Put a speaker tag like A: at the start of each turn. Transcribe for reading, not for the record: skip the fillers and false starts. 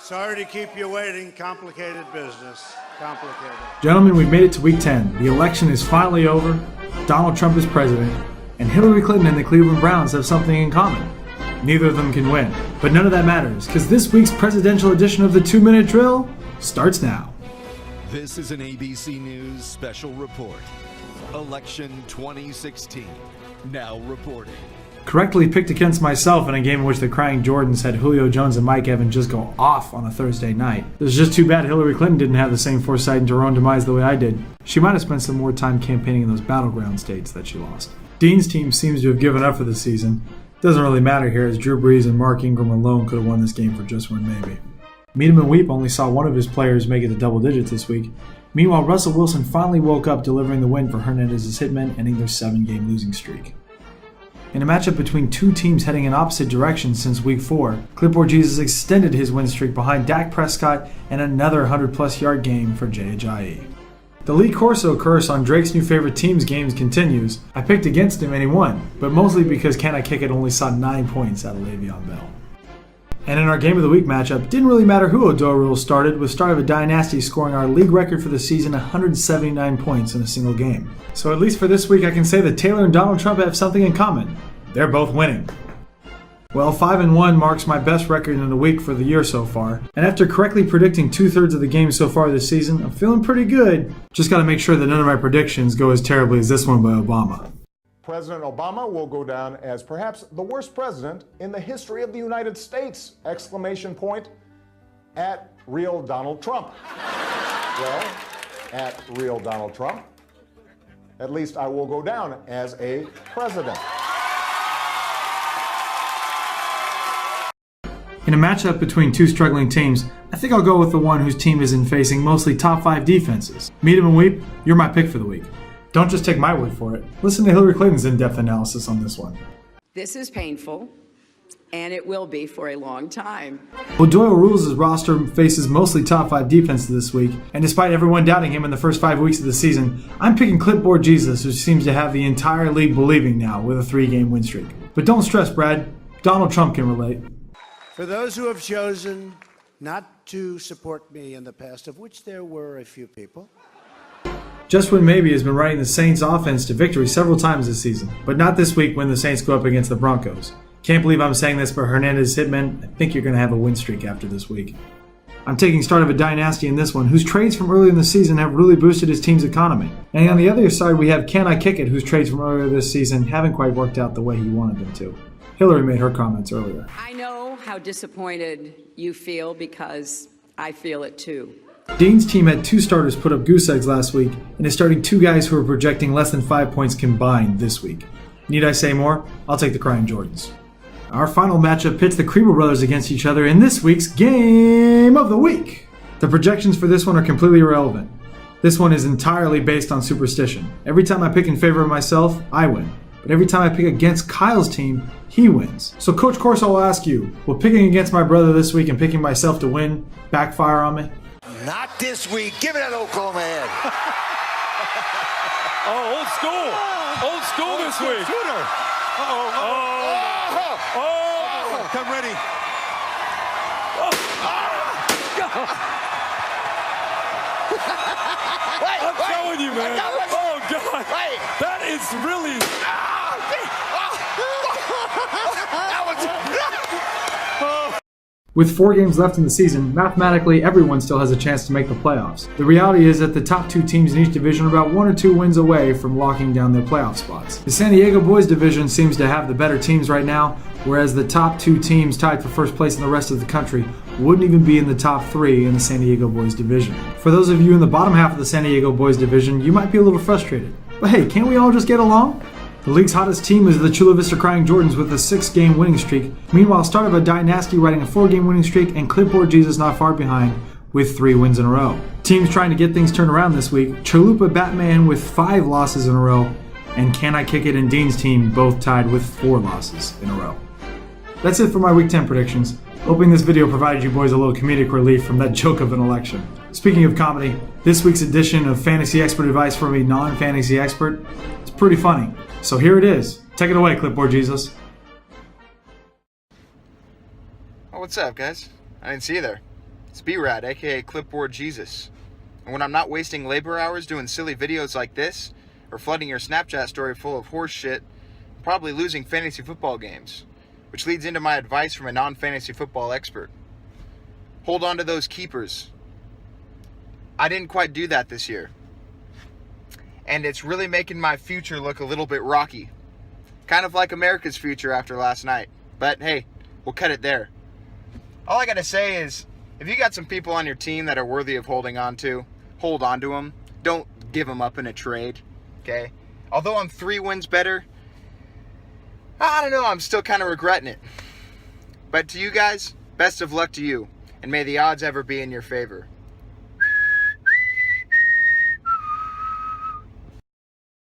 A: Sorry to keep you waiting. Complicated business. Complicated.
B: Gentlemen, we've made it to week 10. The election is finally over. Donald Trump is president. And Hillary Clinton and the Cleveland Browns have something in common. Neither of them can win. But none of that matters, because this week's presidential edition of the 2-Minute Drill starts now.
C: This is an ABC News special report. Election 2016. Now reporting.
B: Correctly picked against myself in a game in which the Crying Jordans had Julio Jones and Mike Evans just go off on a Thursday night. It was just too bad Hillary Clinton didn't have the same foresight into her own demise the way I did. She might have spent some more time campaigning in those battleground states that she lost. Dean's team seems to have given up for the season. Doesn't really matter here, as Drew Brees and Mark Ingram alone could have won this game for just one maybe. Meet 'em and Weep only saw one of his players make it to double digits this week. Meanwhile, Russell Wilson finally woke up, delivering the win for Hernandez's Hitmen, ending their 7-game losing streak. In a matchup between two teams heading in opposite directions since week 4, Clipboard Jesus extended his win streak behind Dak Prescott and another 100-plus yard game for Jay Ajayi. The Lee Corso curse on Drake's new favorite team's games continues. I picked against him and he won, but mostly because Can I Kick It only saw 9 points out of Le'Veon Bell. And in our Game of the Week matchup, didn't really matter who Odell Rule started, with Start of a Dynasty scoring our league record for the season, 179 points in a single game. So at least for this week I can say that Taylor and Donald Trump have something in common. They're both winning. Well, 5-1 marks my best record in a week for the year so far, and after correctly predicting 2/3 of the games so far this season, I'm feeling pretty good. Just gotta make sure that none of my predictions go as terribly as this one by Obama.
D: President Obama will go down as perhaps the worst president in the history of the United States! Exclamation point at real Donald Trump. Well, at real Donald Trump, at least I will go down as a president.
B: In a matchup between two struggling teams, I think I'll go with the one whose team isn't facing mostly top 5 defenses. Meet 'em and Weep, you're my pick for the week. Don't just take my word for it. Listen to Hillary Clinton's in-depth analysis on this one.
E: This is painful, and it will be for a long time.
B: Doyle Rules' roster faces mostly top 5 defenses this week, and despite everyone doubting him in the first 5 weeks of the season, I'm picking Clipboard Jesus, who seems to have the entire league believing now with a 3-game win streak. But don't stress, Brad. Donald Trump can relate.
A: For those who have chosen not to support me in the past, of which there were a few people,
B: Just When Maybe has been riding the Saints offense to victory several times this season, but not this week when the Saints go up against the Broncos. Can't believe I'm saying this, but Hernandez's Hitmen, I think you're going to have a win streak after this week. I'm taking Start of a Dynasty in this one, whose trades from earlier in the season have really boosted his team's economy. And on the other side, we have Can I Kick It, whose trades from earlier this season haven't quite worked out the way he wanted them to. Hillary made her comments earlier.
E: I know how disappointed you feel because I feel it too.
B: Dean's team had 2 starters put up goose eggs last week and is starting 2 guys who are projecting less than 5 points combined this week. Need I say more? I'll take the Crying Jordans. Our final matchup pits the Kriebel brothers against each other in this week's Game of the Week. The projections for this one are completely irrelevant. This one is entirely based on superstition. Every time I pick in favor of myself, I win. But every time I pick against Kyle's team, he wins. So Coach Corso will ask you, will picking against my brother this week and picking myself to win backfire on me?
F: Not this week. Give it that Oklahoma head.
G: Oh, old school. Old school this week.
F: Shooter.
G: Come ready. I'm telling you, man. Oh, God. That is really...
B: With 4 games left in the season, mathematically everyone still has a chance to make the playoffs. The reality is that the top 2 teams in each division are about 1 or 2 wins away from locking down their playoff spots. The San Diego Boys division seems to have the better teams right now, whereas the top 2 teams tied for first place in the rest of the country wouldn't even be in the top 3 in the San Diego Boys division. For those of you in the bottom half of the San Diego Boys division, you might be a little frustrated. But hey, can't we all just get along? The league's hottest team is the Chula Vista Crying Jordans with a 6-game winning streak. Meanwhile, Start of a Dynasty riding a 4-game winning streak, and Clipboard Jesus not far behind with 3 wins in a row. Teams trying to get things turned around this week, Chalupa Batman with 5 losses in a row, and Can I Kick It and Dean's team both tied with 4 losses in a row. That's it for my Week 10 predictions. Hoping this video provided you boys a little comedic relief from that joke of an election. Speaking of comedy, this week's edition of Fantasy Expert Advice from a non-fantasy expert is pretty funny. So here it is. Take it away, Clipboard Jesus.
H: Oh, what's up, guys? I didn't see you there. It's B-Rad, aka Clipboard Jesus. And when I'm not wasting labor hours doing silly videos like this, or flooding your Snapchat story full of horse shit, I'm probably losing fantasy football games. Which leads into my advice from a non-fantasy football expert. Hold on to those keepers. I didn't quite do that this year. And it's really making my future look a little bit rocky. Kind of like America's future after last night. But hey, we'll cut it there. All I gotta say is, if you got some people on your team that are worthy of holding on to, hold on to them. Don't give them up in a trade, okay? Although I'm 3 wins better, I don't know, I'm still kind of regretting it. But to you guys, best of luck to you, and may the odds ever be in your favor.